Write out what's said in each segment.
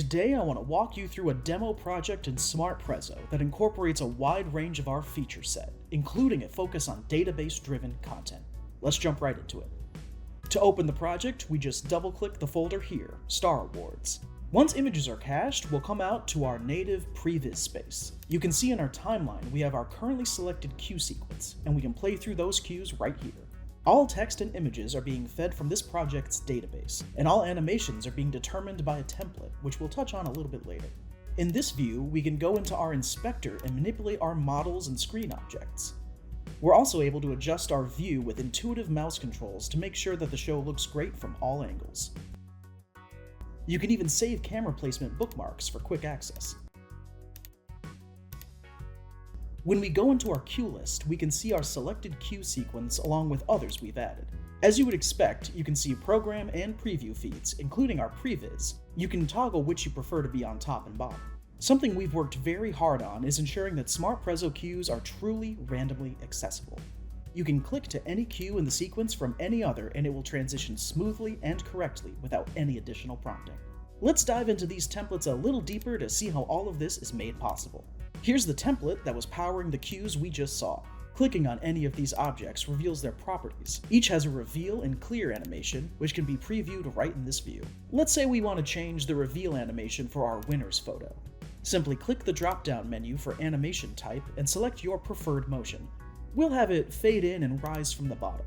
Today I want to walk you through a demo project in Smart Preso that incorporates a wide range of our feature set, including a focus on database-driven content. Let's jump right into it. To open the project, we just double-click the folder here, Star Awards. Once images are cached, we'll come out to our native previs space. You can see in our timeline we have our currently selected cue sequence, and we can play through those cues right here. All text and images are being fed from this project's database, and all animations are being determined by a template, which we'll touch on a little bit later. In this view, we can go into our inspector and manipulate our models and screen objects. We're also able to adjust our view with intuitive mouse controls to make sure that the show looks great from all angles. You can even save camera placement bookmarks for quick access. When we go into our cue list, we can see our selected cue sequence along with others we've added. As you would expect, you can see program and preview feeds, including our previs. You can toggle which you prefer to be on top and bottom. Something we've worked very hard on is ensuring that Smart Preso cues are truly randomly accessible. You can click to any cue in the sequence from any other and it will transition smoothly and correctly without any additional prompting. Let's dive into these templates a little deeper to see how all of this is made possible. Here's the template that was powering the cues we just saw. Clicking on any of these objects reveals their properties. Each has a reveal and clear animation, which can be previewed right in this view. Let's say we want to change the reveal animation for our winner's photo. Simply click the drop-down menu for animation type and select your preferred motion. We'll have it fade in and rise from the bottom.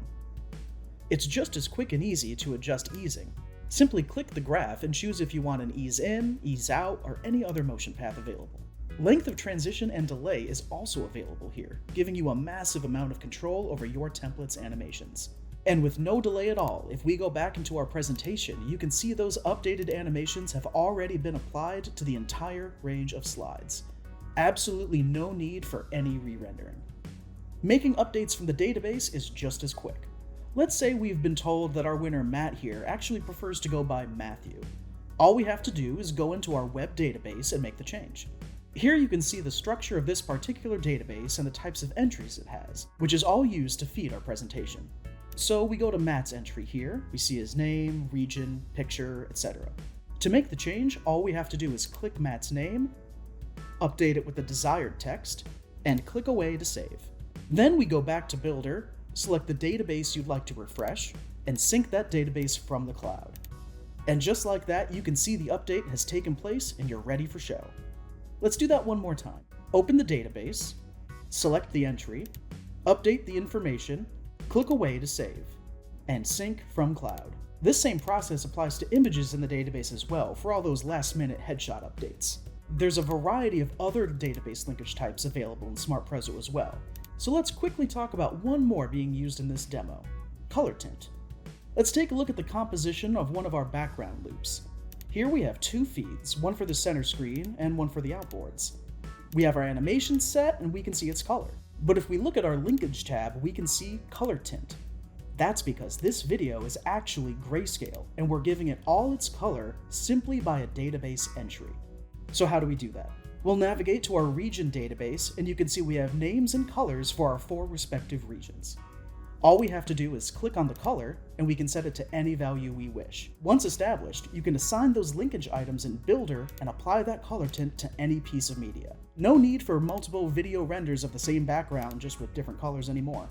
It's just as quick and easy to adjust easing. Simply click the graph and choose if you want an ease in, ease out, or any other motion path available. Length of transition and delay is also available here, giving you a massive amount of control over your template's animations. And with no delay at all, if we go back into our presentation, you can see those updated animations have already been applied to the entire range of slides. Absolutely no need for any re-rendering. Making updates from the database is just as quick. Let's say we've been told that our winner Matt here actually prefers to go by Matthew. All we have to do is go into our web database and make the change. Here you can see the structure of this particular database and the types of entries it has, which is all used to feed our presentation. So we go to Matt's entry here, we see his name, region, picture, etc. To make the change, all we have to do is click Matt's name, update it with the desired text, and click away to save. Then we go back to Builder, select the database you'd like to refresh, and sync that database from the cloud. And just like that, you can see the update has taken place and you're ready for show. Let's do that one more time. Open the database, select the entry, update the information, click away to save, and sync from cloud. This same process applies to images in the database as well for all those last-minute headshot updates. There's a variety of other database linkage types available in Smart Preso as well, so let's quickly talk about one more being used in this demo, color tint. Let's take a look at the composition of one of our background loops. Here we have two feeds, one for the center screen and one for the outboards. We have our animation set and we can see its color. But if we look at our linkage tab, we can see color tint. That's because this video is actually grayscale and we're giving it all its color simply by a database entry. So how do we do that? We'll navigate to our region database and you can see we have names and colors for our 4 respective regions. All we have to do is click on the color and we can set it to any value we wish. Once established, you can assign those linkage items in Builder and apply that color tint to any piece of media. No need for multiple video renders of the same background just with different colors anymore.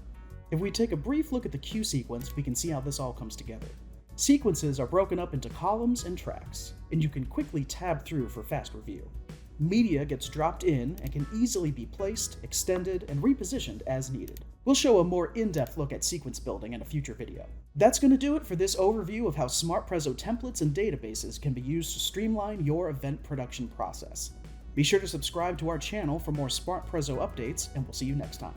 If we take a brief look at the cue sequence, we can see how this all comes together. Sequences are broken up into columns and tracks, and you can quickly tab through for fast review. Media gets dropped in and can easily be placed, extended, and repositioned as needed. We'll show a more in-depth look at sequence building in a future video. That's going to do it for this overview of how Smart Preso templates and databases can be used to streamline your event production process. Be sure to subscribe to our channel for more Smart Preso updates, and we'll see you next time.